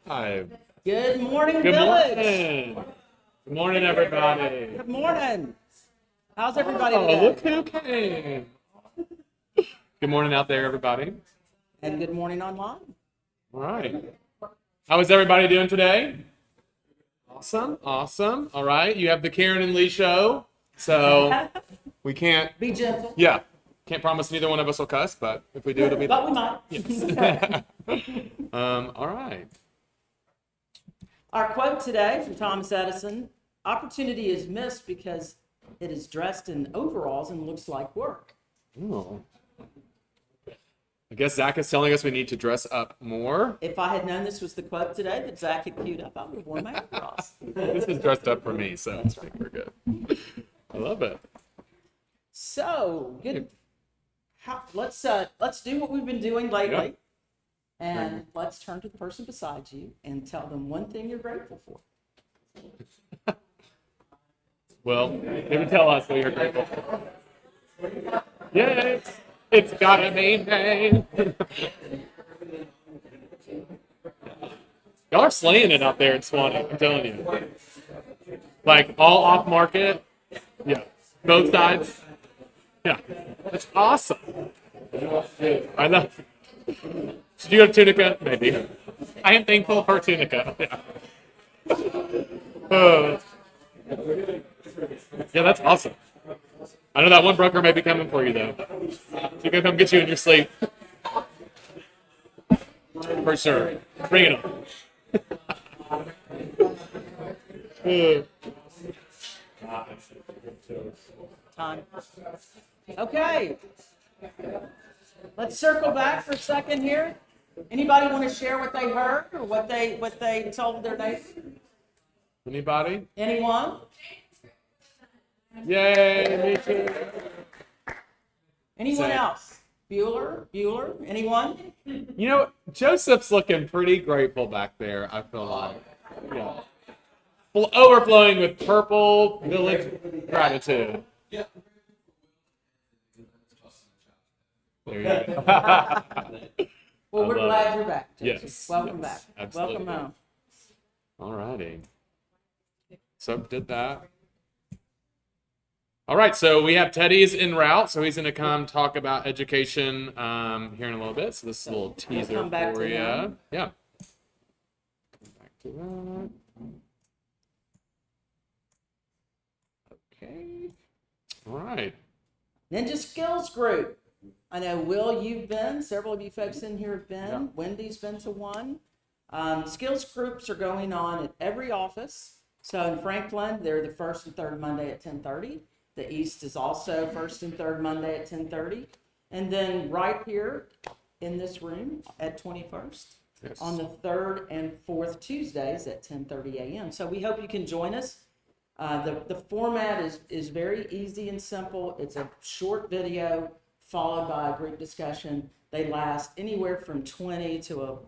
Hi. Good morning, Good Village. morning. Good morning, everybody. Good morning. How's everybody Oh, today? look who came. Good morning out there, everybody. And good morning online. All right. How is everybody doing today? Awesome. Awesome. All right. You have the Karen and Lee show. So we can't, Be gentle. yeah, can't promise neither one of us will cuss, but if we do, it'll be But we might. yes. All right. Our quote today from Thomas Edison: opportunity is missed because it is dressed in overalls and looks like work. Oh. I guess Zach is telling us we need to dress up more. If I had known this was the quote today that Zach had queued up, I would have worn my overalls. This is dressed up for me, so I think we're good. I love it. So, good. Let's do what we've been doing lately. Yep. And let's turn to the person beside you and tell them one thing you're grateful for. Well, maybe tell us what you're grateful for. Yes, it's gotta be me. Y'all are slaying it out there in Swanee, I'm telling you. Like, all off market. Yeah. Both sides. Yeah. That's awesome. I love it. Should you go to Tunica? Maybe. I am thankful for Tunica. Yeah. Yeah, that's awesome. I know that one broker may be coming for you, though. She's going to come get you in your sleep. For sure. Bring it on. Time. Okay. Let's circle back for a second here. Anybody want to share what they heard or what they told their neighbor? Anybody? Anyone? Yay, me too. Anyone Same. else? Bueller? Anyone? You know, Joseph's looking pretty grateful back there, I feel like. Yeah. Overflowing with purple village gratitude. There you go. Well, we're glad you're back, Joseph. Yes. Welcome yes, back. Absolutely. Welcome home. All righty. So did that. All right, so we have Teddy's en route, so he's going to come talk about education here in a little bit. So this is a little teaser come back for to you. him. Yeah. Come back to that. Okay. All right. Ninja Skills Group. I know, Will, you've been. Several of you folks in here have been. Yeah. Wendy's been to one. Skills groups are going on at every office. So in Franklin, they're the first and third Monday at 10:30. The East is also first and third Monday at 10:30. And then right here in this room at 21st Yes. on the third and fourth Tuesdays at 10:30 a.m. So we hope you can join us. The format is very easy and simple. It's a short video followed by a group discussion. They last anywhere from 20 to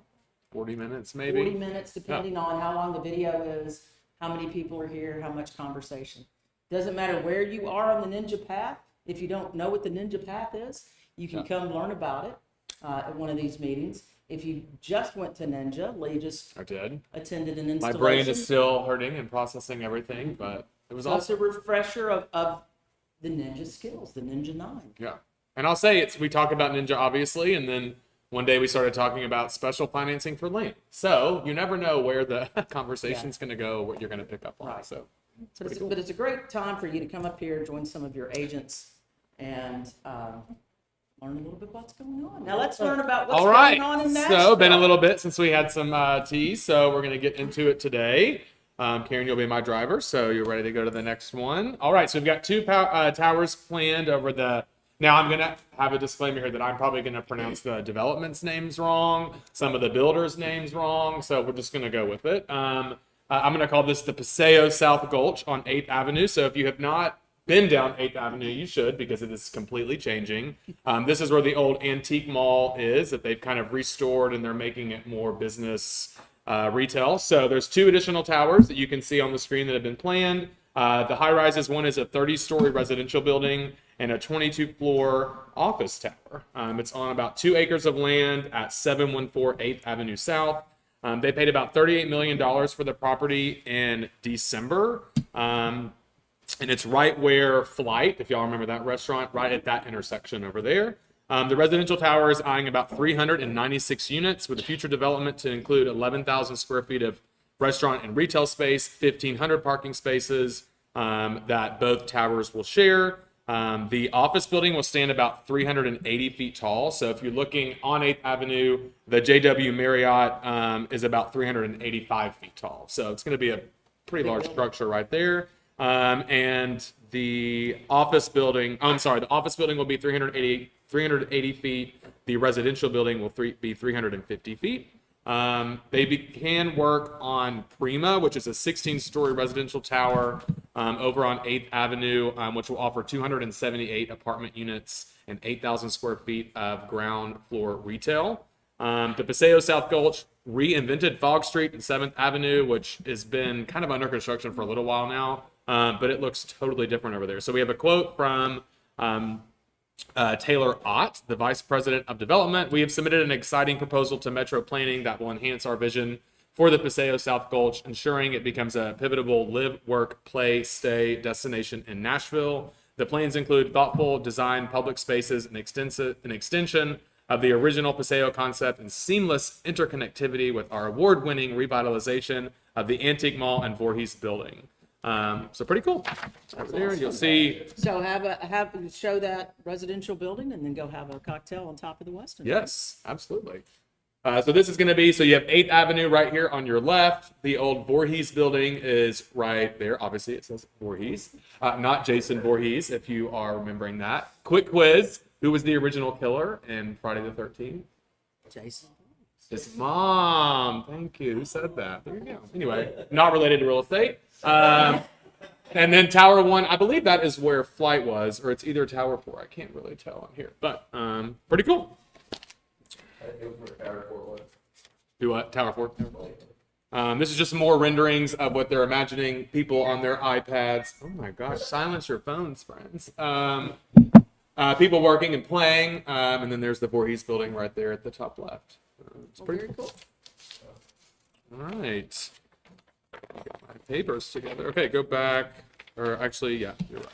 40 minutes, maybe. 40 minutes, depending on how long the video is, how many people are here, how much conversation. Doesn't matter where you are on the Ninja Path. If you don't know what the Ninja Path is, you can come learn about it at one of these meetings. If you just went to Ninja, Lee just I did. attended an My installation. brain is still hurting and processing everything, but it was So it's awesome. a refresher of the Ninja skills, the Ninja 9. Yeah. And I'll say we talk about Ninja, obviously, and then one day we started talking about special financing for Link. So you never know where the conversation's going to go, what you're going to pick up on. Right. So it's But pretty it's, cool. but it's a great time for you to come up here, join some of your agents, and learn a little bit what's going on. Now let's learn about what's All right. going on in Nashville. So been a little bit since we had some tea, so we're going to get into it today. Karen, you'll be my driver, so you're ready to go to the next one. All right, so we've got two towers planned over the... Now, I'm going to have a disclaimer here that I'm probably going to pronounce the development's names wrong, some of the builders' names wrong, so we're just going to go with it. I'm going to call this the Paseo South Gulch on 8th Avenue, so if you have not been down 8th Avenue, you should, because it is completely changing. This is where the old antique mall is that they've kind of restored, and they're making it more business retail. So there's two additional towers that you can see on the screen that have been planned. The high rises, one is a 30-story residential building, and a 22-floor office tower. It's on about 2 acres of land at 714 8th Avenue South. They paid about $38 million for the property in December. And it's right where Flight, if y'all remember that restaurant, right at that intersection over there. The residential tower is eyeing about 396 units with a future development to include 11,000 square feet of restaurant and retail space, 1,500 parking spaces that both towers will share. The office building will stand about 380 feet tall. So if you're looking on 8th Avenue, the JW Marriott is about 385 feet tall. So it's going to be a pretty large structure right there. And the office building, the office building will be 380 feet. The residential building will be 350 feet. They began work on Prima, which is a 16-story residential tower over on 8th Avenue, which will offer 278 apartment units and 8,000 square feet of ground floor retail. The Paseo South Gulch reinvented Fog Street and 7th Avenue, which has been kind of under construction for a little while now, but it looks totally different over there. So we have a quote from Taylor Ott, the Vice President of Development. We have submitted an exciting proposal to Metro Planning that will enhance our vision for the Paseo South Gulch, ensuring it becomes a pivotal live, work, play, stay destination in Nashville. The plans include thoughtful design, public spaces, and an extension of the original Paseo concept and seamless interconnectivity with our award-winning revitalization of the Antique Mall and Voorhees building. So pretty cool. Over there, you'll see. So show that residential building and then go have a cocktail on top of the Westin. Yes, absolutely. So this is going to be, so you have 8th Avenue right here on your left. The old Voorhees building is right there. Obviously, it says Voorhees, not Jason Voorhees, if you are remembering that. Quick quiz. Who was the original killer in Friday the 13th? Jason. His mom. Thank you. Who said that? There you go. Anyway, not related to real estate. And then Tower 1, I believe that is where Flight was, or it's either Tower 4. I can't really tell on here, but pretty cool. Do what? Tower 4? This is just more renderings of what they're imagining people on their iPads. Oh my gosh, silence your phones, friends. People working and playing, and then there's the Voorhees building right there at the top left. It's pretty cool. All right. Get my papers together. Okay, go back. Or actually, yeah, you're right.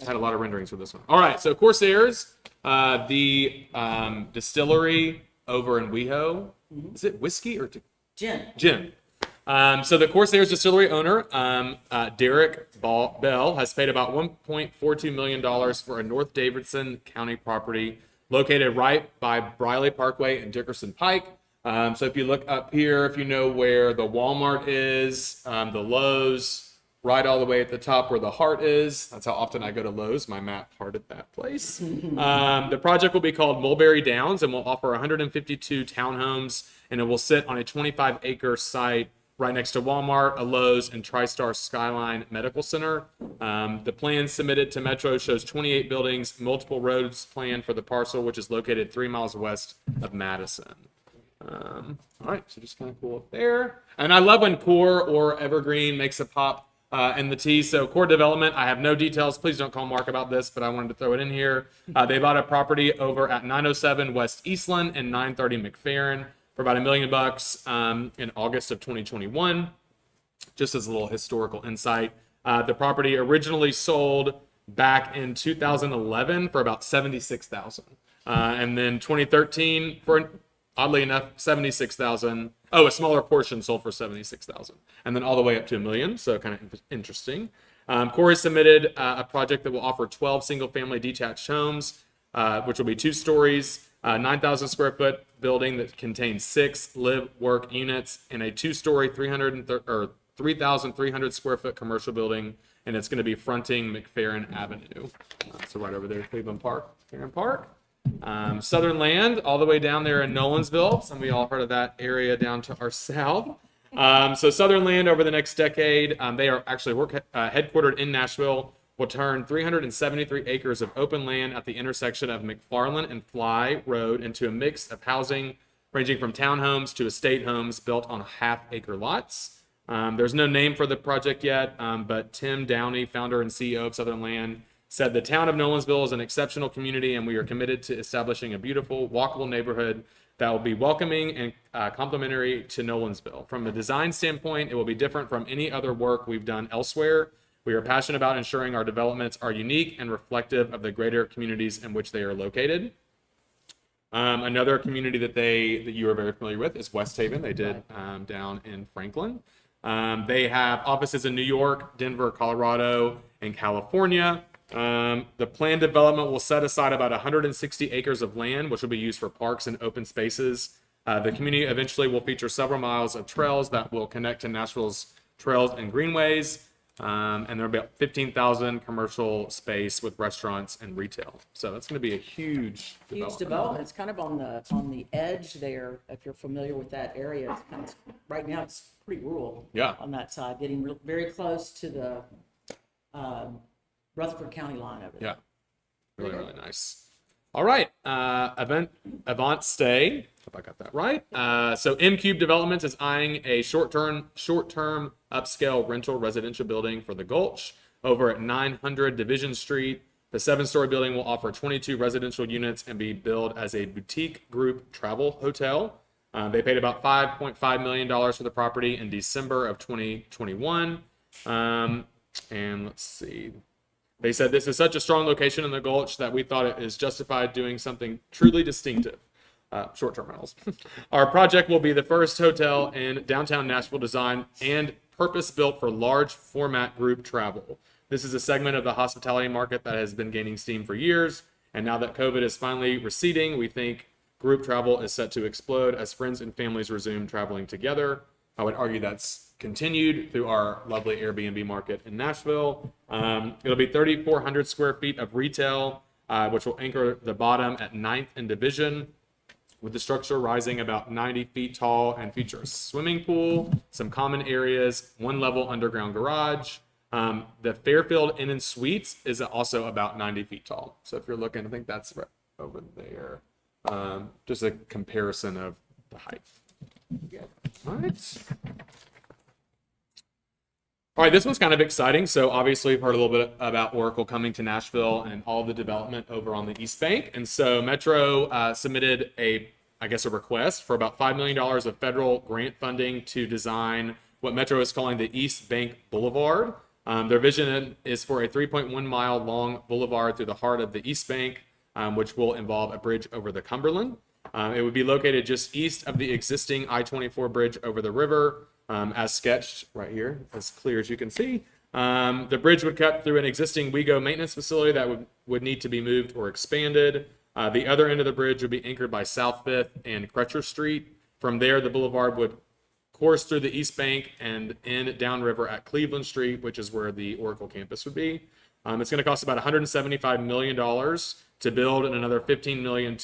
I had a lot of renderings for this one. All right, so Corsairs, the distillery over in WeHo. Is it whiskey or Gin? Gin. So the Corsairs distillery owner, Derek Bell, has paid about $1.42 million for a North Davidson County property located right by Briley Parkway and Dickerson Pike. So if you look up here, if you know where the Walmart is, the Lowe's, right all the way at the top where the Heart is. That's how often I go to Lowe's. My map hearted that place. The project will be called Mulberry Downs and will offer 152 townhomes, and it will sit on a 25-acre site right next to Walmart, a Lowe's, and TriStar Skyline Medical Center. The plan submitted to Metro shows 28 buildings, multiple roads planned for the parcel, which is located 3 miles west of Madison. All right, so just kind of cool up there. And I love when Core or Evergreen makes a pop in the T. So Core Development, I have no details. Please don't call Mark about this, but I wanted to throw it in here. They bought a property over at 907 West Eastland and 930 McFerrin for about $1 million in August of 2021. Just as a little historical insight, the property originally sold back in 2011 for about $76,000, and then 2013 for, oddly enough, $76,000. Oh, a smaller portion sold for $76,000, and then all the way up to $1 million. So kind of interesting. Corey submitted a project that will offer 12 single-family detached homes, which will be 2 stories, 9,000 square foot building that contains 6 live-work units, and a 2-story 3,300 square foot commercial building, and it's going to be fronting McFerrin Avenue. So right over there, Cleveland Park, McFerrin Park. Southern Land, all the way down there in Nolensville. Some of y'all heard of that area down to our south. So Southern Land over the next decade, they are actually headquartered in Nashville, will turn 373 acres of open land at the intersection of McFarland and Fly Road into a mix of housing ranging from townhomes to estate homes built on half-acre lots. There's no name for the project yet, but Tim Downey, founder and CEO of Southern Land, said the town of Nolensville is an exceptional community, and we are committed to establishing a beautiful, walkable neighborhood that will be welcoming and complementary to Nolensville. From a design standpoint, it will be different from any other work we've done elsewhere. We are passionate about ensuring our developments are unique and reflective of the greater communities in which they are located. Another community that you are very familiar with is West Haven. They did down in Franklin. They have offices in New York, Denver, Colorado, and California. The planned development will set aside about 160 acres of land, which will be used for parks and open spaces. The community eventually will feature several miles of trails that will connect to Nashville's trails and greenways. And there will be 15,000 commercial space with restaurants and retail. So that's going to be a huge development. It's kind of on the edge there. If you're familiar with that area, it's kind of, right now it's pretty rural. Yeah. On that side, getting very close to the Rutherford County line over there. Yeah, really, really nice. All right, Avant Stay. Hope I got that right. So M Cube Developments is eyeing a short-term upscale rental residential building for the Gulch over at 900 Division Street. The 7-story building will offer 22 residential units and be billed as a boutique group travel hotel. They paid about $5.5 million for the property in December of 2021. And let's see. They said this is such a strong location in the Gulch that we thought it is justified doing something truly distinctive. Short-term rentals. Our project will be the first hotel in downtown Nashville designed and purpose-built for large format group travel. This is a segment of the hospitality market that has been gaining steam for years, and now that COVID is finally receding, we think group travel is set to explode as friends and families resume traveling together. I would argue that's continued through our lovely Airbnb market in Nashville. It'll be 3,400 square feet of retail, which will anchor the bottom at 9th and Division, with the structure rising about 90 feet tall and feature a swimming pool, some common areas, one-level underground garage. The Fairfield Inn and Suites is also about 90 feet tall. So if you're looking, I think that's right over there. Just a comparison of the height. All right. All right, this one's kind of exciting. So obviously we've heard a little bit about Oracle coming to Nashville and all the development over on the East Bank. And so Metro submitted a request for about $5 million of federal grant funding to design what Metro is calling the East Bank Boulevard. Their vision is for a 3.1 mile long boulevard through the heart of the East Bank, which will involve a bridge over the Cumberland. It would be located just east of the existing I-24 bridge over the river, as sketched right here, as clear as you can see. The bridge would cut through an existing WeGo maintenance facility that would need to be moved or expanded. The other end of the bridge would be anchored by South 5th and Crutcher Street. From there, the boulevard would course through the East Bank and end downriver at Cleveland Street, which is where the Oracle campus would be. It's going to cost about $175 million to build and another $15 million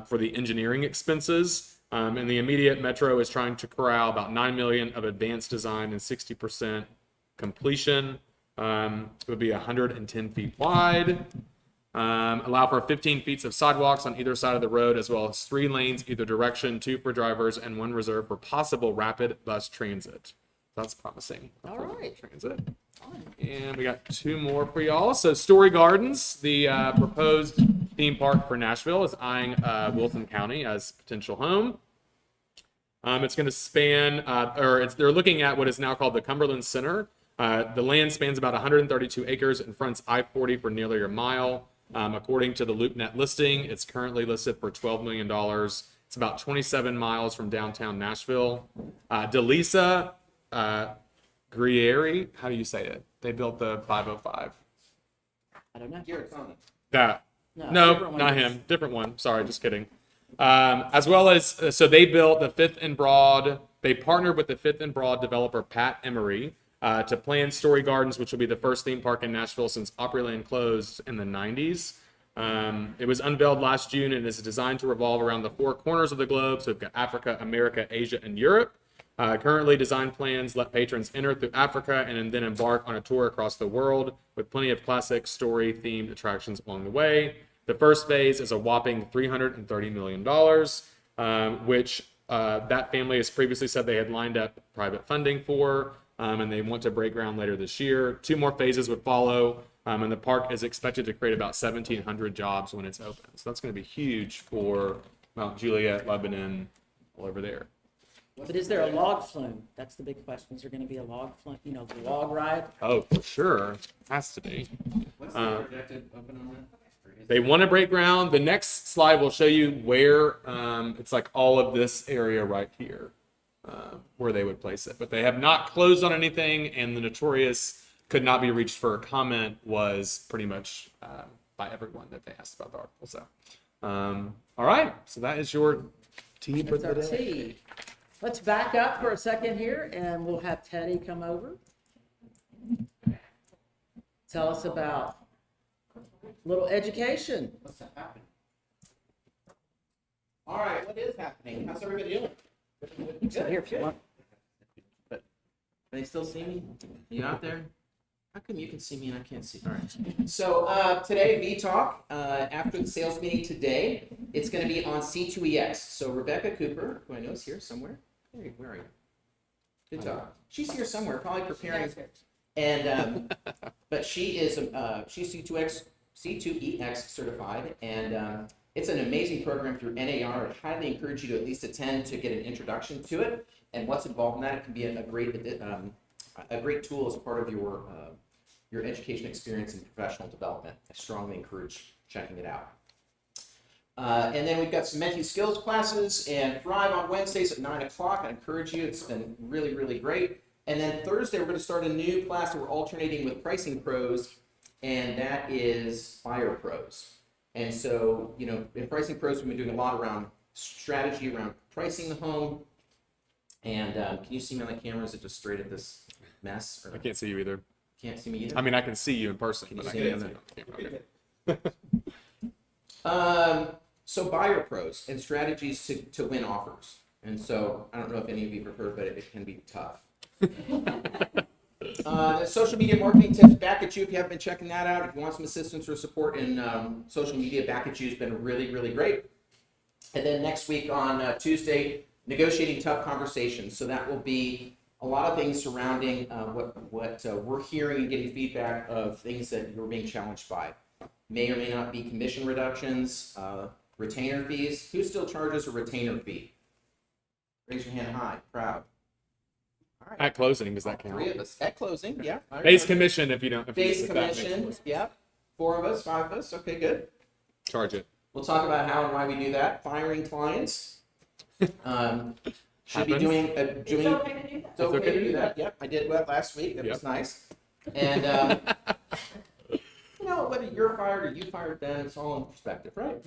for the engineering expenses. And the immediate Metro is trying to corral about $9 million of advanced design and 60% completion. It would be 110 feet wide. Allow for 15 feet of sidewalks on either side of the road, as well as 3 lanes either direction, 2 for drivers, and 1 reserved for possible rapid bus transit. That's promising. All right. Transit. And we got 2 more for y'all. So Story Gardens, the proposed theme park for Nashville, is eyeing Wilson County as potential home. It's going to span, they're looking at what is now called the Cumberland Center. The land spans about 132 acres and fronts I-40 for nearly a mile. According to the LoopNet listing, it's currently listed for $12 million. It's about 27 miles from downtown Nashville. Delisa Grieri, how do you say it? They built the 505. I don't know. That. No, not him. Different one. Sorry, just kidding. As well as, so they built the 5th and Broad. They partnered with the 5th and Broad developer Pat Emery to plan Story Gardens, which will be the first theme park in Nashville since Opryland closed in the 90s. It was unveiled last June and is designed to revolve around the 4 corners of the globe. So we've got Africa, America, Asia, and Europe. Currently, design plans let patrons enter through Africa and then embark on a tour across the world with plenty of classic story-themed attractions along the way. The first phase is a whopping $330 million, which that family has previously said they had lined up private funding for, and they want to break ground later this year. 2 more phases would follow. And the park is expected to create about 1,700 jobs when it's open. So that's going to be huge for Mount Juliet, Lebanon, all over there. But is there a log flume? That's the big question. Is there going to be a log flume, the log ride? Oh, for sure. Has to be. What's the projected open on that? They want to break ground. The next slide will show you where it's like all of this area right here where they would place it. But they have not closed on anything, and the notorious could not be reached for a comment was pretty much by everyone that they asked about the article. So, all right. So that is your tea for That's the our day. tea. Let's back up for a second here, and we'll have Teddy come over. Tell us about a little education. What's happening? All right, what is happening? How's everybody doing? So here, if you want. But they still see me? You out there? How come you can see me and I can't see? All right. So today, V-Talk, after the sales meeting today, it's going to be on C2EX. So Rebecca Cooper, who I know is here somewhere. Where are you? Good job. She's here somewhere, probably preparing. And but she is she's C2EX certified, and it's an amazing program through NAR. I highly encourage you to at least attend to get an introduction to it and what's involved in that. It can be a great tool as part of your education experience and professional development. I strongly encourage checking it out. And then we've got some Menti skills classes and Thrive on Wednesdays at 9 o'clock. I encourage you. It's been really, really great. And then Thursday, we're going to start a new class that we're alternating with Pricing Pros, and that is Buyer Pros. And so, in Pricing Pros, we've been doing a lot around strategy around pricing the home. And can you see me on the camera? Is it just straight at this mess? Or I can't see you either. can't see me either? I mean, I can see you in person, Can but you I see can't me? see you on the camera. So Buyer Pros and strategies to win offers. And so I don't know if any of you have heard, but it can be tough. The social media marketing tips, back at you if you haven't been checking that out. If you want some assistance or support in social media, back at you has been really, really great. And then next week on Tuesday, negotiating tough conversations. So that will be a lot of things surrounding what we're hearing and getting feedback of things that you're being challenged by. May or may not be commission reductions, retainer fees. Who still charges a retainer fee? Raise your hand high, proud. All right. At closing, does that count? 3 of us at closing, yeah. I Base remember. commission if you don't. Base if that makes commission, more sense. yeah. 4 of us, 5 of us, okay, good. Charge it. We'll talk about how and why we do that. Firing clients. Should be Happens. doing. It's okay to do that. It's okay to do that. Yep, I did that last week. That was nice. And whether you're fired or you fired them, it's all in perspective, right?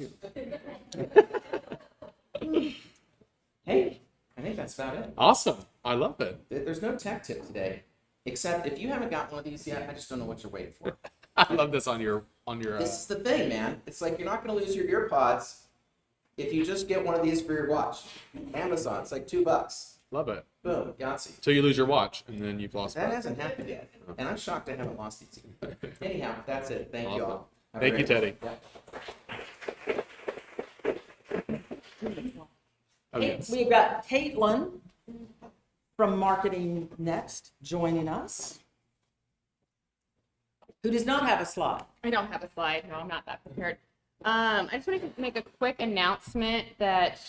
Hey, I think that's about it. Awesome. I love it. There's no tech tip today, except if you haven't got one of these yet, I just don't know what you're waiting for. I love this on your. This is the thing, man. It's like you're not going to lose your earpods if you just get one of these for your watch. Amazon, it's like $2. Love it. Boom, Yahtzee. So you lose your watch and then you've lost. That both. hasn't happened yet, and I'm shocked I haven't lost it yet. Anyhow, that's it. Thank you all. Have a Thank you, great Teddy. Yeah. Oh, yes. We've got Caitlin from Marketing Next joining us, who does not have a slide. I don't have a slide. No, I'm not that prepared. I just wanted to make a quick announcement that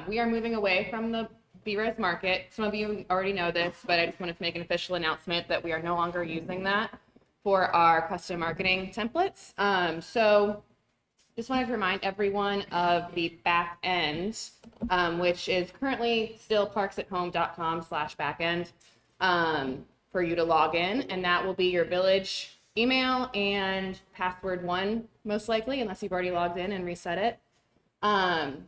we are moving away from the B-Res Market. Some of you already know this, but I just wanted to make an official announcement that we are no longer using that for our custom marketing templates. So just wanted to remind everyone of the back end, which is currently still parksathome.com/backend for you to log in, and that will be your village email and password 1, most likely, unless you've already logged in and reset it. And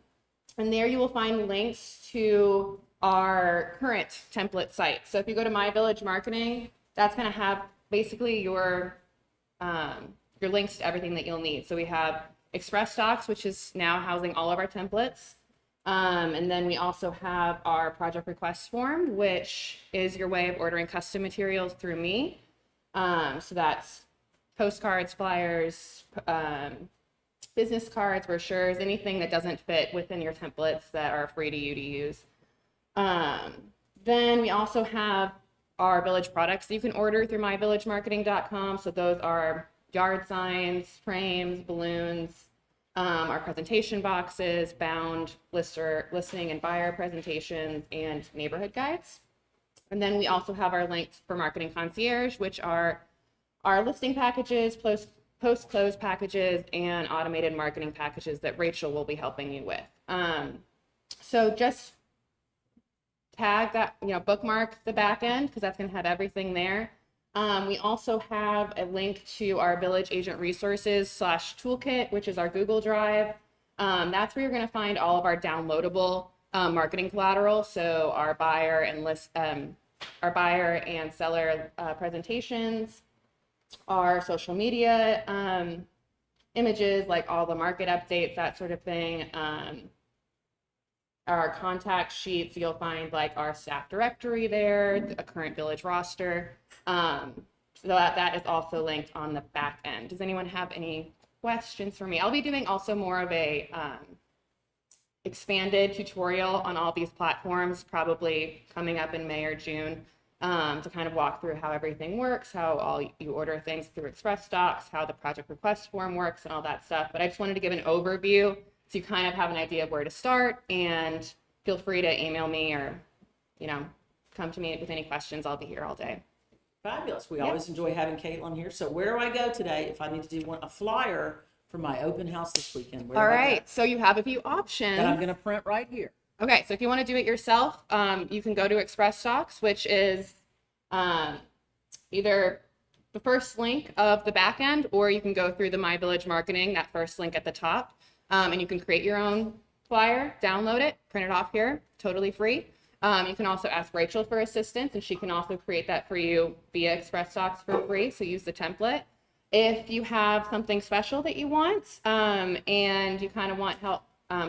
there you will find links to our current template site. So if you go to My Village Marketing, that's going to have basically your links to everything that you'll need. So we have Express Docs, which is now housing all of our templates. And then we also have our project request form, which is your way of ordering custom materials through me. So that's postcards, flyers, business cards, brochures, anything that doesn't fit within your templates that are free to you to use. Then we also have our village products that you can order through myvillagemarketing.com. So those are yard signs, frames, balloons, our presentation boxes, bound listing and buyer presentations, and neighborhood guides. And then we also have our links for Marketing Concierge, which are our listing packages, post-close packages, and automated marketing packages that Rachel will be helping you with. So just tag that, bookmark the back end because that's going to have everything there. We also have a link to our Village Agent Resources /toolkit, which is our Google Drive. That's where you're going to find all of our downloadable marketing collateral. So our buyer and seller presentations, our social media images, like all the market updates, that sort of thing. Our contact sheets, you'll find like our staff directory there, a current village roster. So that is also linked on the back end. Does anyone have any questions for me? I'll be doing also more of a expanded tutorial on all these platforms, probably coming up in May or June, to kind of walk through how everything works, how you order things through Express Docs, how the project request form works, and all that stuff. But I just wanted to give an overview so you kind of have an idea of where to start, and feel free to email me or, come to me with any questions. I'll be here all day. Fabulous. We always enjoy having Caitlin here. So where do I go today if I need to do a flyer for my open house this weekend? Where All do I go? right, so you have a few options. That I'm going to print right here. Okay, so if you want to do it yourself, you can go to Express Docs, which is either the first link of the back end, or you can go through the My Village Marketing, that first link at the top, and you can create your own flyer, download it, print it off here, totally free. You can also ask Rachel for assistance, and she can also create that for you via Express Docs for free, so use the template. If you have something special that you want, and you kind of want help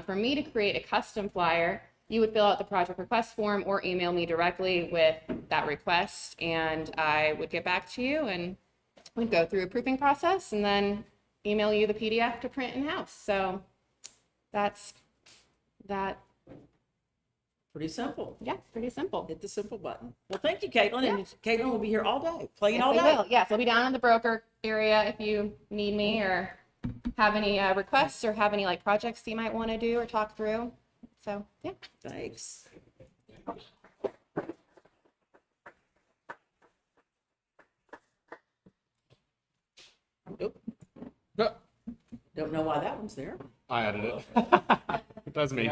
for me to create a custom flyer, you would fill out the project request form or email me directly with that request, and I would get back to you, and we'd go through a proofing process, and then email you the PDF to print in-house. So that's that. Pretty simple. Yeah, pretty simple. Hit the simple button. Well, thank you, Caitlin. Yeah. And Caitlin will be here all day, playing all Yes, day. they will. Yes, I'll be down in the broker area if you need me or have any requests or have any projects you might want to do or talk through. So, yeah. Thanks. Nope. No, Don't know why that one's there. I added it. That's me.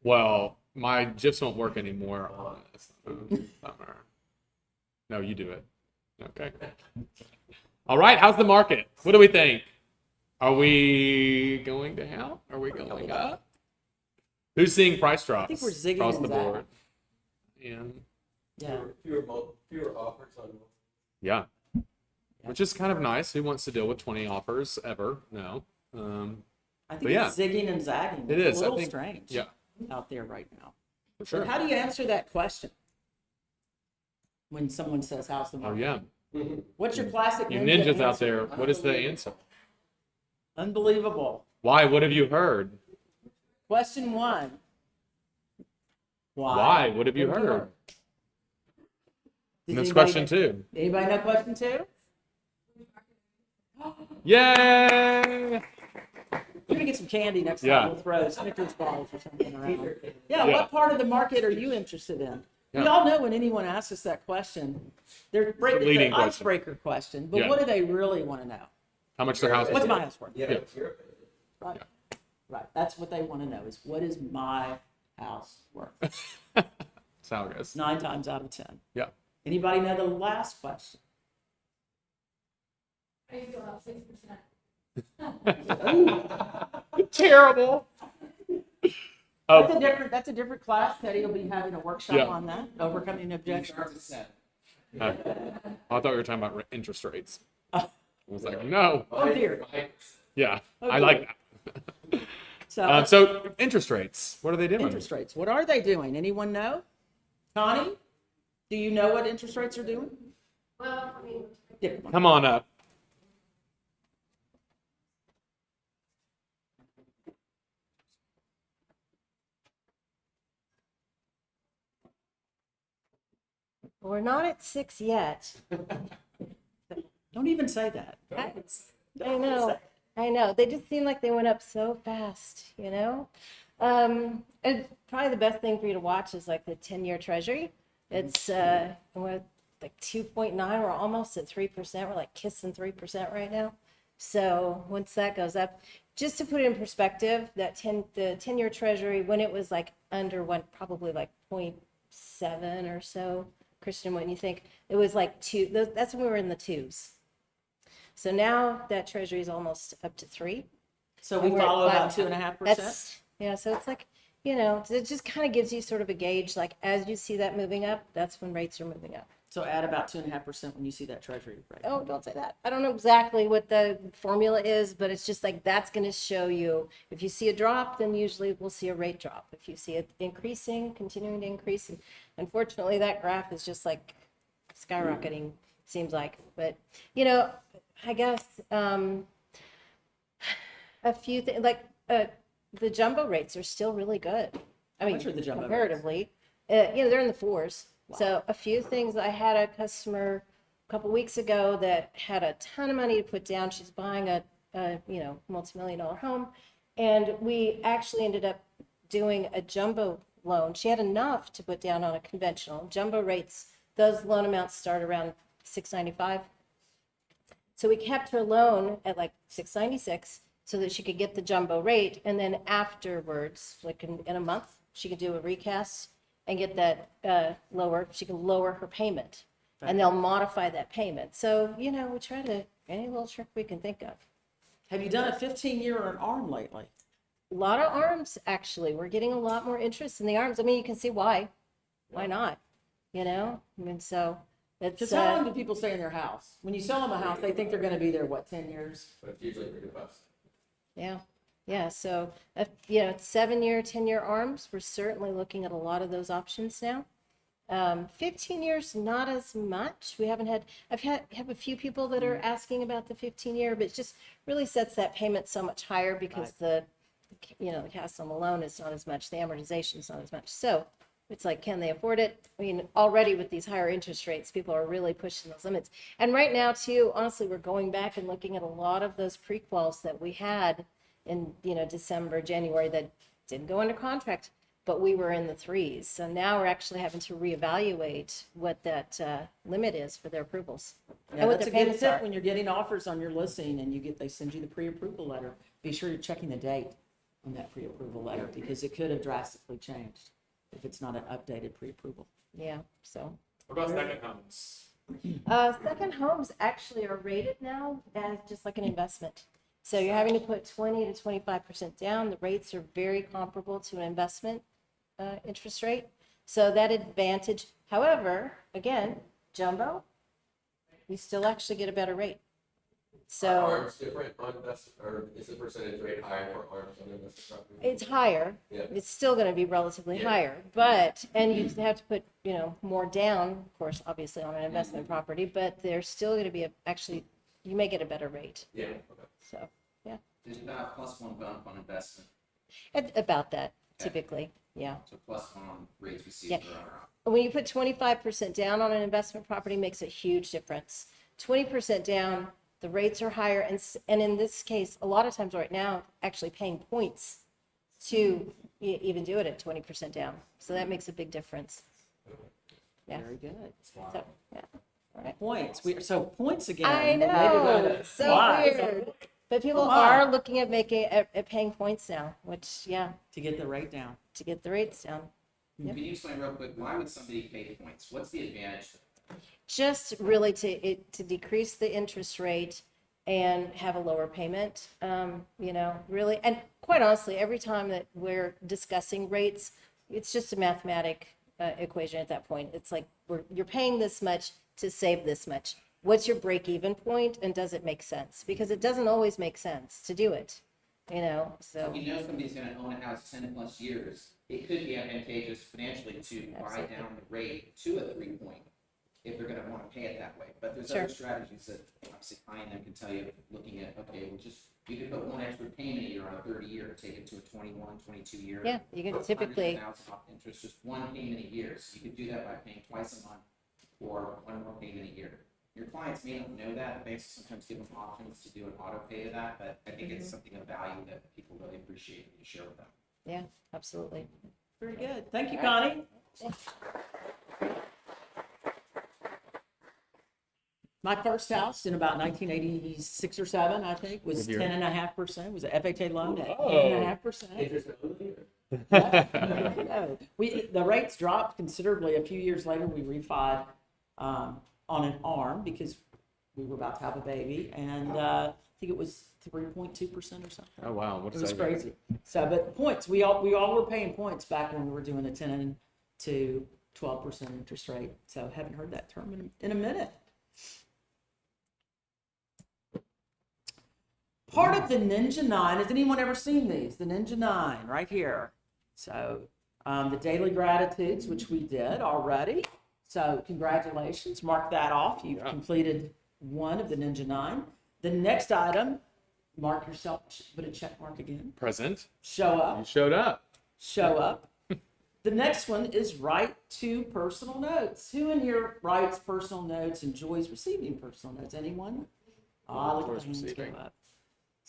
Well, my GIFs won't work anymore on this. Bummer. No, you do it. Okay. All right. How's the market? What do we think? Are we going down? Are we going up? Who's seeing price drops? I think we're zigging across and the board. zagging. And Yeah. Fewer offers on. yeah, which is kind of nice. Who wants to deal with 20 offers ever? No. I think But yeah. it's zigging and zagging. It It's is. a I little think- strange Yeah, out there right now. for But sure. how do you answer that question when someone says, how's the Oh market? yeah, What's your classic you ninja ninjas out answer? there. What is the answer? Unbelievable. Why? What have you heard? Question one. Why? What have you heard? And Does that's anybody question know- two. Anybody know question two? Yay! We're gonna get some candy next Yeah. time. We'll throw Snickers balls or something around. Yeah, Yeah. what part of the market are you interested in? We Yeah. all know when anyone asks us that question, they're It's a leading the question. icebreaker question, but Yeah. what do they really want to know? How much their house is? What's my house worth? Yeah, Yeah. it's your opinion. Right. Right. That's what they want to know is what is my house worth? That's how it goes. 9 times out of 10. Yeah. Anybody know the last question? Terrible. That's a different class. Teddy will be having a workshop Yeah. on that, overcoming objections. I thought we were talking about interest rates. Oh. I was like, no. Oh dear. Yeah, Oh, I like that. So, So interest rates, what are they doing? interest rates. What are they doing? Anyone know? Connie, do you know what interest rates are doing? Well, I mean, Yeah, come on. Come on up. We're not at 6 yet. Don't even say that. I Don't even know. say- I know. They just seem like they went up so fast, you know? And probably the best thing for you to watch is like the 10-year treasury. It's we're like 2.9. We're almost at 3%. We're like kissing 3% right now. So once that goes up, just to put it in perspective, the 10-year treasury, when it was like under one, probably like 0.7 or so, Christian, what do you think? It was like two, that's when we were in the twos. So now that treasury is almost up to 3. So we And we're at follow about 5.5. 2.5%. That's, yeah, so it's like, you know, it just kind of gives you sort of a gauge, like as you see that moving up, that's when rates are moving up. So add about 2.5% when you see that treasury rate. Oh, don't say that. I don't know exactly what the formula is, but it's just like that's going to show you if you see a drop, then usually we'll see a rate drop. If you see it increasing, continuing to increase, and unfortunately that graph is just like skyrocketing, seems like. But you know, I guess a few things like the jumbo rates are still really good. I How mean, much are the jumbo rates? comparatively, you know, they're in the 4s. So a few things. I had a customer a couple weeks ago that had a ton of money to put down. She's buying a you know, multi-million-dollar home, and we actually ended up doing a jumbo loan. She had enough to put down on a conventional. Jumbo rates, those loan amounts start around 695. So we kept her loan at like 696 so that she could get the jumbo rate, and then afterwards, like in a month, she could do a recast and get that lower. She can lower her payment, and they'll modify that payment. So you know, we try to any little trick we can think of. Have you done a 15-year or an ARM lately? A lot of ARMs, actually. We're getting a lot more interest in the ARMs. I mean, you can see why. Why not? You know, I mean, so it's Because how long do people stay in their house? When you sell them a house, they think they're going to be there, what, 10 years? But it's usually pretty fast. yeah. Yeah, so, you know, 7-year, 10-year ARMs, we're certainly looking at a lot of those options now. 15 years, not as much. We haven't had, have a few people that are asking about the 15-year, but it just really sets that payment so much higher because the, you know, the cost on the loan is not as much, the amortization is not as much. So it's like, can they afford it? I mean, already with these higher interest rates, people are really pushing those limits. And right now, too, honestly, we're going back and looking at a lot of those prequels that we had in, you know, December, January that didn't go under contract, but we were in the 3s. So now we're actually having to reevaluate what that limit is for their approvals. Yeah, and what that's a their good payments tip are. when you're getting offers on your listing and they send you the pre-approval letter. Be sure you're checking the date on that pre-approval letter because it could have drastically changed if it's not an updated pre-approval. Yeah, so. What about second homes? Second homes actually are rated now as just like an investment. So you're having to put 20 to 25% down. The rates are very comparable to an investment interest rate. So that advantage, however, again, jumbo, you still actually get a better rate. Are So ARMs different on invest, or is the percentage rate higher for ARMs on invested property? it's higher. Yeah. It's still going to be relatively Yeah. higher, but, and you have to put, you know, more down, of course, obviously on an investment property, but there's still going to be actually, you may get a better rate. Yeah, okay. So, yeah, There's about +1 bump on investment, about that typically, yeah. so +1 on rates we see Yeah. for our. When you put 25% down on an investment property, makes a huge difference. 20% down, the rates are higher, and in this case, a lot of times right now, actually paying points to even do it at 20% down. So that makes a big difference. Yeah. Very good. So, yeah. All right. Points. So points again. I Maybe know, we'll- so Why? weird. But people Why? are looking at at paying points now, which, yeah, To get the rate down. to get the rates down. Can you explain real quick, why would somebody pay points? What's the advantage? Just really to decrease the interest rate and have a lower payment, you know, really. And quite honestly, every time that we're discussing rates, it's just a mathematic equation at that point. It's like you're paying this much to save this much. What's your break even point, and does it make sense? Because it doesn't always make sense to do it, you know, so. If you know somebody's gonna own a house 10+ years, it could be advantageous financially to buy Absolutely. down the rate to a 3-point if they're gonna wanna pay it that way. But there's Sure. other strategies that obviously I and them can tell you, looking at, okay, well, you could put one extra payment a year on a 30-year, take it to a 21, 22-year. Yeah, you can typically, $100,000 off interest, just one payment a year. So you could do that by paying twice a month or one more payment a year. your clients may not know that. Banks sometimes give them options to do an auto pay to that, but I think it's something of value that people really appreciate and you share with them. Yeah, absolutely. Very good. Thank you, Connie. My first house in about 1986 or 7, I think, was Good year. 10.5%. It was an FHA loan at Oh. 10.5%. The rates dropped considerably. A few years later, we refied on an ARM because we were about to have a baby, and I think it was 3.2% or something. Oh wow, what It was saving. crazy. So, but points, we all were paying points back when we were doing a 10 to 12% interest rate. So, haven't heard that term in a minute. Part of the Ninja 9, has anyone ever seen these? The Ninja 9 right here. So, the daily gratitudes, which we did already. So, congratulations, mark that off. You've completed one of the Ninja 9. The next item, mark yourself, put a check mark again. Present. Show You up, showed up. show up. The next one is write 2 personal notes. Who in here writes personal notes, enjoys receiving personal notes? Anyone? Look at Enjoys the hands go receiving. up.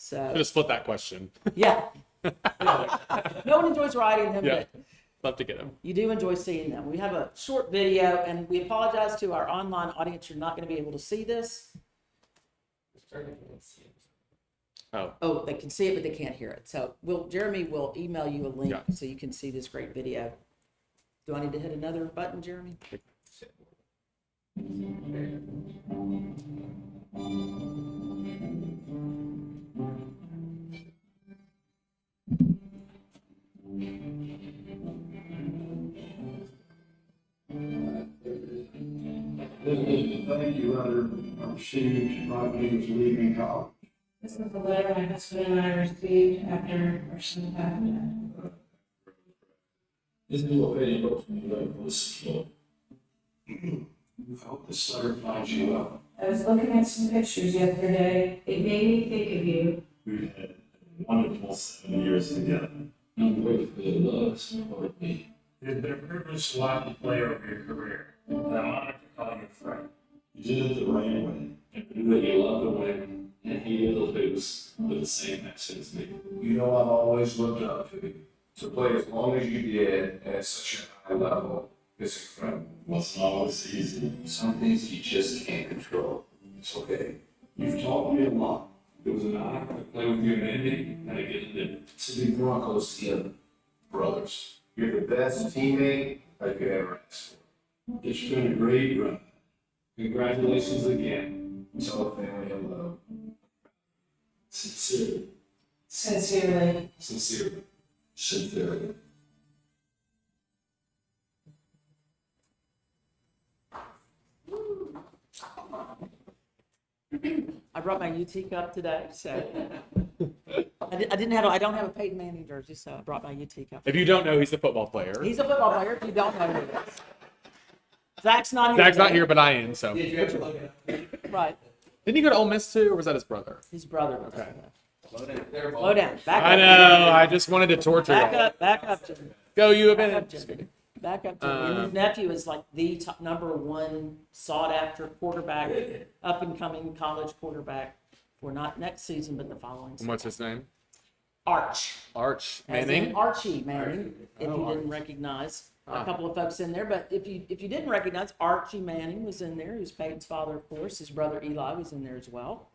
Should So, have split that question. yeah. No one enjoys writing them, Yeah, but love to get them. you do enjoy seeing them. We have a short video, and we apologize to our online audience. You're not going to be able to see this. Oh, Oh, they can see it, but they can't hear it. So Jeremy will email you a link Yeah. so you can see this great video. Do I need to hit another button, Jeremy? This is a thank you letter I received right when he was leaving college. This is the letter my husband and I received after our son died. This is what they wrote for me, like, for this book. I hope this letter finds you well. I was looking at some pictures yesterday. It made me think of you. We've had a wonderful 7 years together. I'm grateful for your love support me. It has been a privilege to watch you play over your career, and I'm honored to call you a friend. You did it the right way, and knew that you loved to win, and hated to lose with the same passion as me. You know, I've always looked up to you. To play as long as you did at such a high level is incredible. Wasn't always easy. Some things you just can't control. It's okay. You've taught me a lot. It was an honor to play with you in Indy and again in Denver. To be Broncos together, brothers. You're the best teammate I could ever ask for. It's been a great run. Congratulations again. Tell the family hello. Sincerely. Sincerely. Sincerely. Sincerely. I brought my UT cup today, so I don't have a Peyton Manning jersey, so I brought my UT cup. if you don't know, he's a football player. He's a football player. If you don't know who it is, Zach's not here. Zach's not today. here, but I am. So Did you ever look at Right, didn't he go to Ole Miss too, or was that his brother? his brother. Okay. Slow down. Back I up. know. I just wanted to torture Back you. up. Back up, Jimmy. Go you a Back bit. up, Jimmy. Back up, Jimmy. And his nephew is like the top, #1 sought after quarterback, up and coming college quarterback for not next season, but the following And season. what's his name? Arch. Arch As in Manning. Archie Manning, if Oh, you didn't Arch. recognize Ah. a couple of folks in there. But if you didn't recognize, Archie Manning was in there, who's Peyton's father, of course. His brother Eli was in there as well.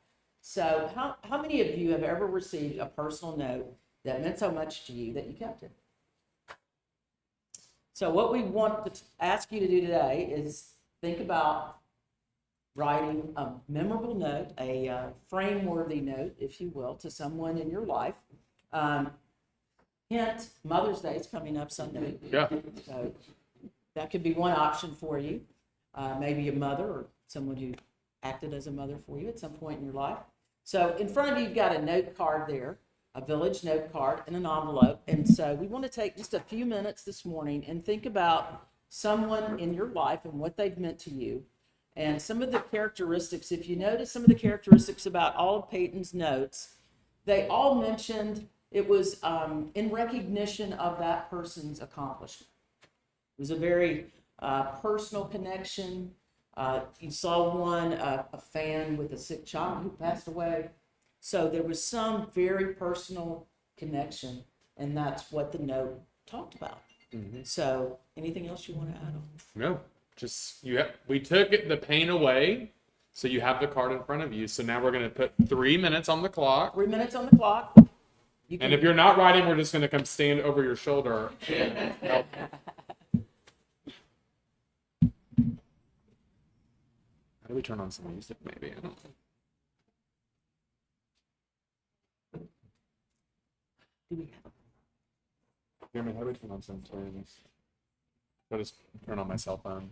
So how many of you have ever received a personal note that meant so much to you that you kept it? So what we want to ask you to do today is think about writing a memorable note, a frame-worthy note, if you will, to someone in your life. Hint, Mother's Day is coming up Sunday. Yeah. So that could be one option for you. Maybe a mother or someone who acted as a mother for you at some point in your life. So in front of you, you've got a note card there, a village note card and an envelope. And so we want to take just a few minutes this morning and think about someone in your life and what they've meant to you. And some of the characteristics, if you notice some of the characteristics about all of Peyton's notes, they all mentioned it was in recognition of that person's accomplishment. It was a very personal connection. You saw one, a fan with a sick child who passed away. So there was some very personal connection, and that's what the note talked about. So anything else you want to add on? No, just we took the pain away, so you have the card in front of you. So now we're going to put 3 minutes on the clock. 3 minutes on the clock. You And if you're not writing, we're just going to come stand over your shoulder and help. How do we turn on some music? Maybe I don't know. do we have Jeremy, how do we turn on some tunes? I'll just turn on my cell phone.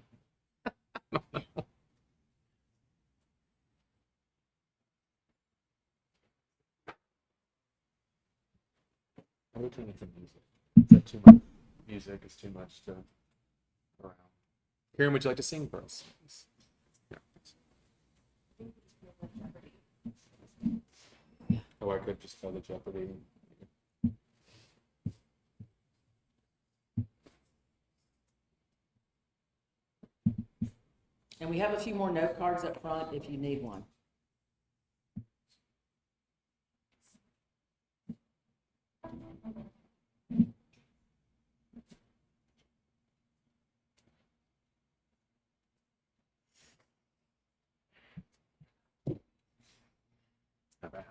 How do we turn on some music? Is that too much? Music is too much to around. Karen, would you like to sing for us? Yeah. Oh, I could just play the Jeopardy. And we have a few more note cards up front if you need one. Not bad.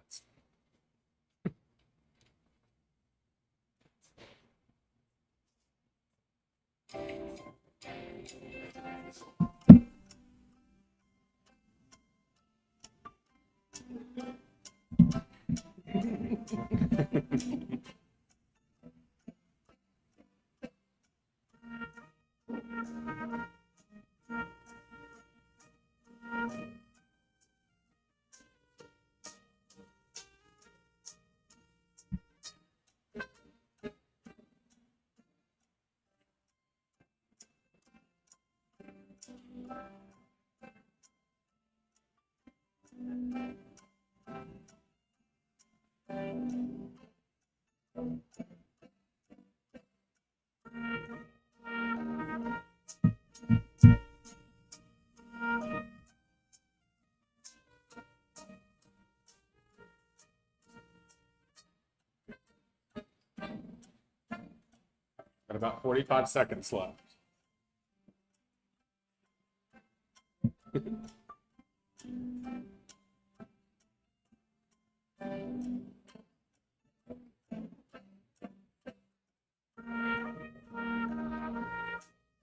Got about 45 seconds left.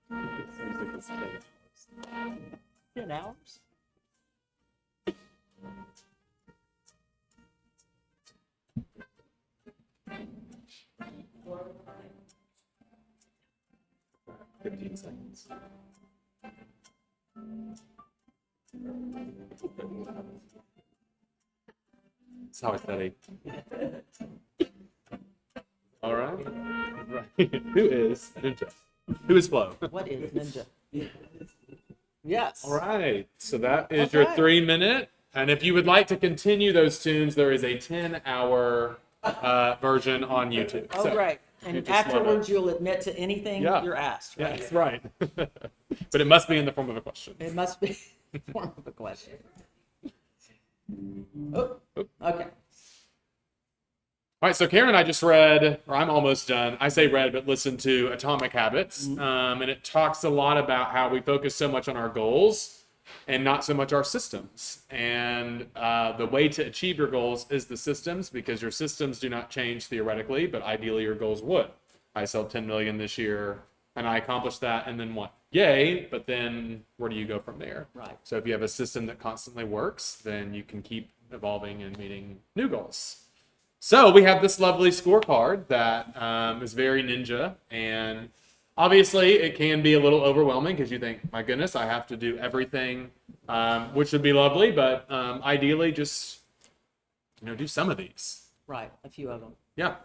This music is good. 10 hours? Seconds. That's how I study. All right. Right. Who is Ninja? Who is Flo? What is Ninja? Yes. All right. So that is your Okay. 3 minute. And if you would like to continue those tunes, there is a 10-hour version on YouTube. Oh, So great. you And just love afterwards, it. you'll admit to anything Yeah. you're asked, Yeah, right? that's right. But it must be in the form of a question. It must be in the form of a question. Oh, okay. All right, so Karen and I just read, or I'm almost done. I say read, but listened to Atomic Habits. And it talks a lot about how we focus so much on our goals and not so much our systems. And the way to achieve your goals is the systems, because your systems do not change theoretically, but ideally your goals would. I sell 10 million this year, and I accomplished that, and then what? Yay, but then where do you go from there? Right. So if you have a system that constantly works, then you can keep evolving and meeting new goals. So we have this lovely scorecard that is very ninja, and obviously it can be a little overwhelming because you think, my goodness, I have to do everything, which would be lovely, but ideally just, do some of these. Right. A few of them. Yeah.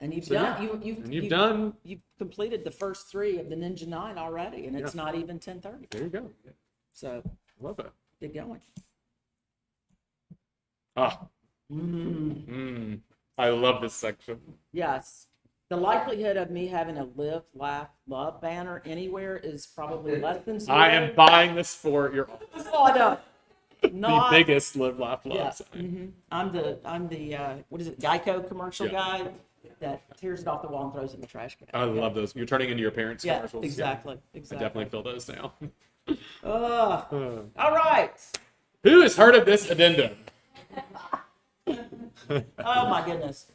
And you've So, done, yeah. you've And you've done, you've completed the first 3 of the Ninja 9 already, and it's Yeah. not even 10:30. there you go. So Love it. get going. Ah, Mm, I love this section. yes. The likelihood of me having a live, laugh, love banner anywhere is probably less than zero. I am buying this for your Oh, no. the Not, biggest live, laugh, love yeah. sign. I'm the what is it, Geico commercial Yeah. guy that tears it off the wall and throws it in the trash can. I love those. You're turning into your parents' Yeah, commercials. exactly, I exactly. definitely feel those now. All right. Who has heard of this addendum? Oh my goodness.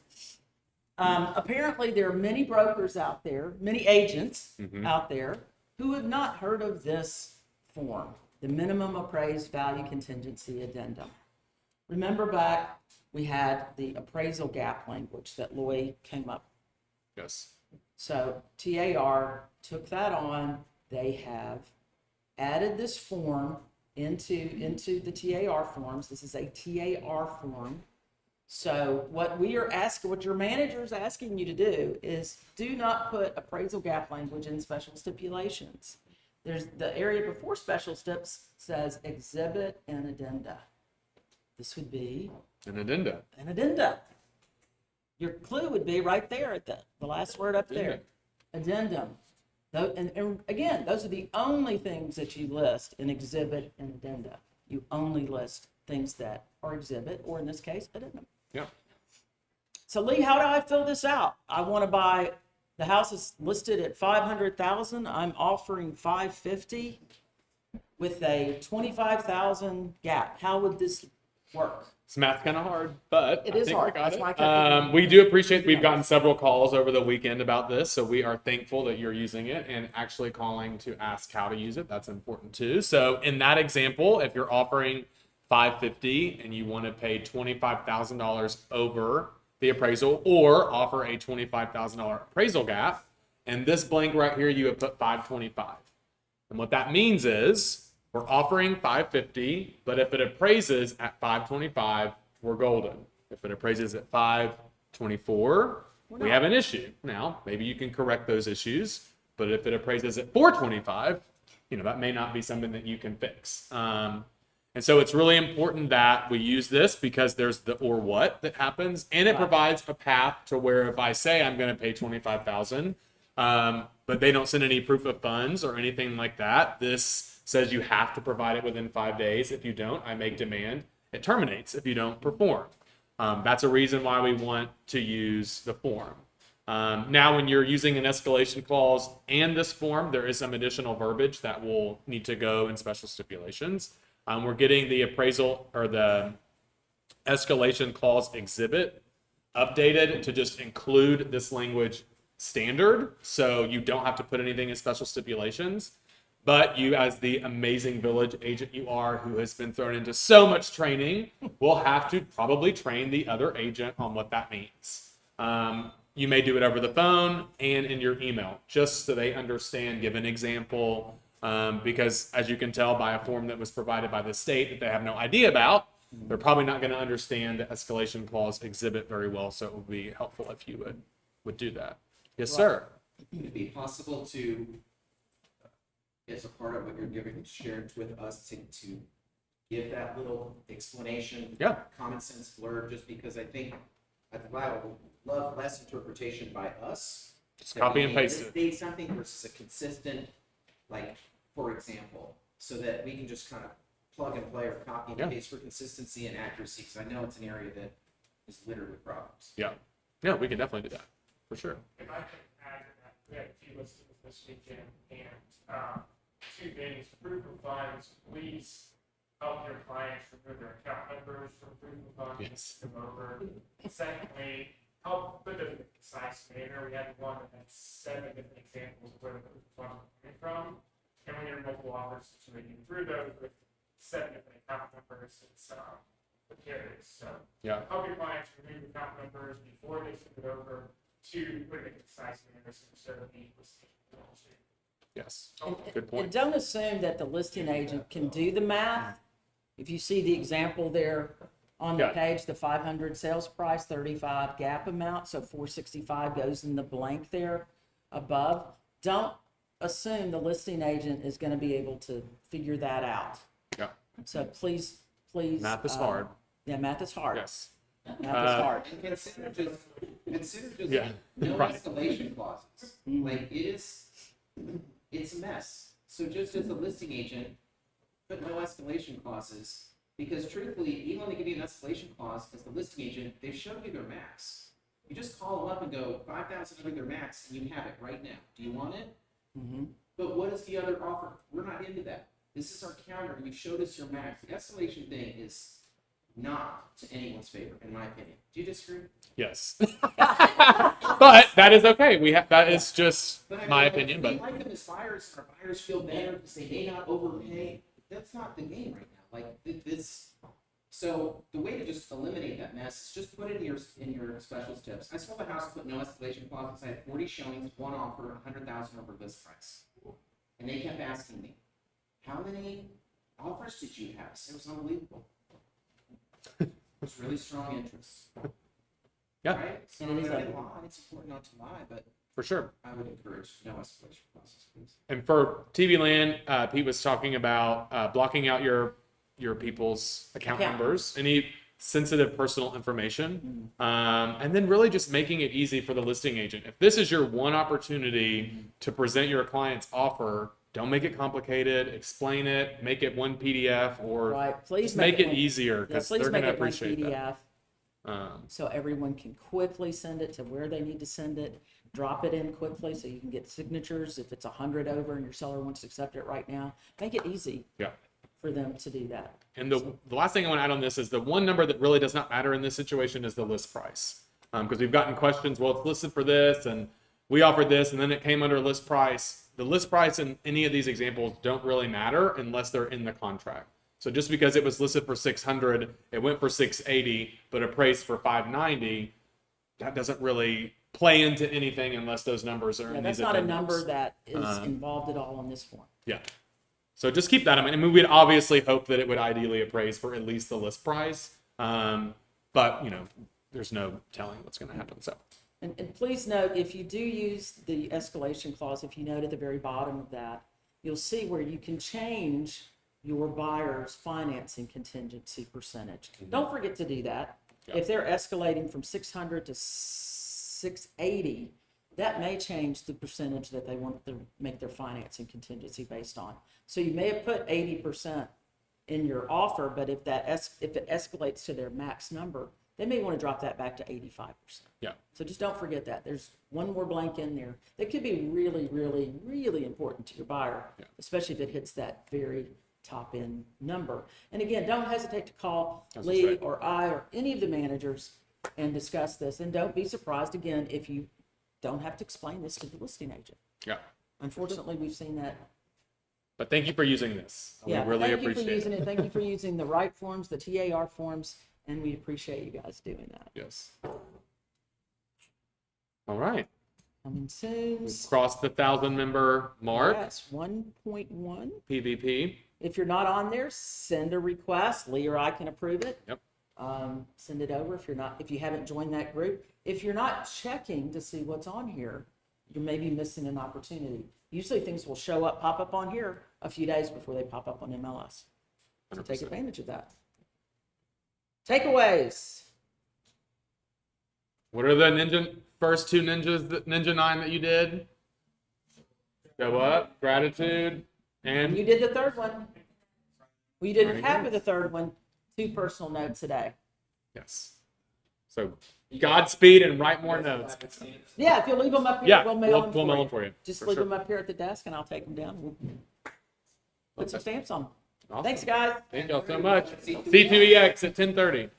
Apparently, there are many brokers out there, many agents out there who have not heard of this form, the minimum appraised value contingency addendum. Remember back, we had the appraisal gap language that Lloyd came up. Yes. So TAR took that on. They have added this form into the TAR forms. This is a TAR form. So what your manager is asking you to do is do not put appraisal gap language in special stipulations. There's the area before special steps says exhibit and addenda. This would be An addenda. an addenda. Your clue would be right there at the last word up there. Addendum. And again, those are the only things that you list in exhibit and addenda. You only list things that are exhibit, or in this case, addendum. Yeah. So Lee, how do I fill this out? I want to buy, the house is listed at 500,000. I'm offering 550 with a 25,000 gap. How would this work? It's math kind of hard, but It I is think hard. we got That's it. why I kept it. We do appreciate we've gotten several calls over the weekend about this, so we are thankful that you're using it and actually calling to ask how to use it. That's important too. So in that example, if you're offering 550 and you want to pay $25,000 over the appraisal or offer a $25,000 appraisal gap, and this blank right here, you would put 525. And what that means is we're offering 550, but if it appraises at 525, we're golden. If it appraises at 524, we have an issue. Now, maybe you can correct those issues, but if it appraises at 425, that may not be something that you can fix. And so it's really important that we use this because there's the or what that happens, and it provides a path to where if I say I'm going to pay 25,000, but they don't send any proof of funds or anything like that, this says you have to provide it within 5 days. If you don't, I make demand. It terminates if you don't perform. That's a reason why we want to use the form. Now, when you're using an escalation clause and this form, there is some additional verbiage that will need to go in special stipulations. We're getting the appraisal or the escalation clause exhibit updated to just include this language standard, so you don't have to put anything in special stipulations. But you, as the amazing village agent you are, who has been thrown into so much training, will have to probably train the other agent on what that means. You may do it over the phone and in your email, just so they understand, give an example, because as you can tell by a form that was provided by the state that they have no idea about, they're probably not going to understand the escalation clause exhibit very well, so it would be helpful if you would do that. Yes, sir. Would it be possible to, as a part of what you're giving, shared with us, to give that little explanation, Yeah. common sense blurb, just because I think I'd love less interpretation by us. Just copy and paste this it. needs something versus a consistent, like, for example, so that we can just kind of plug and play or copy and Yeah. paste for consistency and accuracy, because I know it's an area that is littered with problems. Yeah. Yeah, we can definitely do that, for sure. If I could add to that, we had a few listings this weekend, and two things: proof of funds. Please help your clients remove their account numbers from proof of funds. Yes. Them over. Secondly, help put them in a concise manner. We had one that had 7 different examples of where the proof of funds were coming from, and when you're multiple offers situating through those with 7 different account numbers, it's precarious. So Yeah. help your clients remove account numbers before they send it over to put it in a concise manner instead of the listing. Yes. And Good point. don't assume that the listing agent can do the math. If you see the example there on the Yeah. page, the 500 sales price, 35 gap amount, so 465 goes in the blank there above. Don't assume the listing agent is going to be able to figure that out. Yeah. So please. Math is hard. Yeah, math is hard. Yes. Math is hard. And consider just Yeah, no right. escalation clauses. Like it's a mess. So just as a listing agent, put no escalation clauses, because truthfully, even when they give you an escalation clause as the listing agent, they've shown you their max. You just call them up and go 5,000 under their max, and you have it right now. Do you want it? Mm-hmm. But what is the other offer? We're not into that. This is our counter. You showed us your max. The escalation thing is not to anyone's favor, in my opinion. Do you disagree? Yes. But that is okay. That is just But I my mean, opinion. we But like them as buyers. Our buyers feel better because they may not overpay. That's not the game right now. Like this. So the way to just eliminate that mess is just put it in your specials tips. I sold a house, put no escalation clauses. I had 40 showings, one offer, 100,000 over list price, and they kept asking me, "How many offers did you have?" It was unbelievable. It was really strong interest. Yeah. Right? So And it is I didn't like- lie. It's important not to lie, but for sure. I would encourage no escalation clauses, please. And for TV land, Pete was talking about blocking out your people's account numbers, any sensitive personal information, and then really just making it easy for the listing agent. If this is your one opportunity to present your client's offer, don't make it complicated. Explain it. Make it one PDF, or Right, please just make it one- easier Yeah, because please they're make going to it one appreciate that. PDF, so everyone can quickly send it to where they need to send it. Drop it in quickly so you can get signatures. If it's 100 over and your seller wants to accept it right now, make it easy Yeah. for them to do that. And the last thing I want to add on this is the one number that really does not matter in this situation is the list price. Because we've gotten questions, well, it's listed for this, and we offered this, and then it came under list price. The list price in any of these examples don't really matter unless they're in the contract. So just because it was listed for 600, it went for 680, but appraised for 590, that doesn't really play into anything unless those numbers are Yeah, in that's these not a addendums. number that is involved at all on this form. Yeah. So just keep that in mind. I mean, we'd obviously hope that it would ideally appraise for at least the list price. But, there's no telling what's going to happen. So, And please note, if you do use the escalation clause, if you note at the very bottom of that, you'll see where you can change your buyer's financing contingency percentage. Don't forget to do that. Yeah. If they're escalating from 600 to 680, that may change the percentage that they want to make their financing contingency based on. So you may have put 80% in your offer, but if it escalates to their max number, they may want to drop that back to 85%. yeah. So just don't forget that. There's one more blank in there that could be really, really, really important to your buyer, Yeah. especially if it hits that very top end number. And again, don't hesitate to call That's Lee right. or I or any of the managers and discuss this. And don't be surprised again if you don't have to explain this to the listing agent. Yeah. Unfortunately, we've seen that. But thank you for using this. Yeah, We really thank you for appreciate using it. it. Thank you for using the right forms, the TAR forms, and we appreciate you guys doing that. Yes. All right. Coming soon. We've crossed the 1,000 member mark. Yes, 1.1. PVP. If you're not on there, send a request. Lee or I can approve it. Yep. Send it over if you haven't joined that group. If you're not checking to see what's on here, you may be missing an opportunity. Usually things will pop up on here a few days before they pop up on MLS. So take 100%. advantage of that. Takeaways. What are the first two Ninja 9 that you did? Show up, gratitude, And you and did the third one. Well, you did Very half good. of the third one. 2 personal notes today. yes. So Godspeed and write more notes. Yeah, if you'll leave them up here, Yeah, we'll mail them we'll for mail you. them for you. Just for leave sure. them up here at the desk and I'll take them down. We'll put some Okay. stamps on them. Awesome. Thanks, guys. Thank y'all so much. C2EX at 10:30.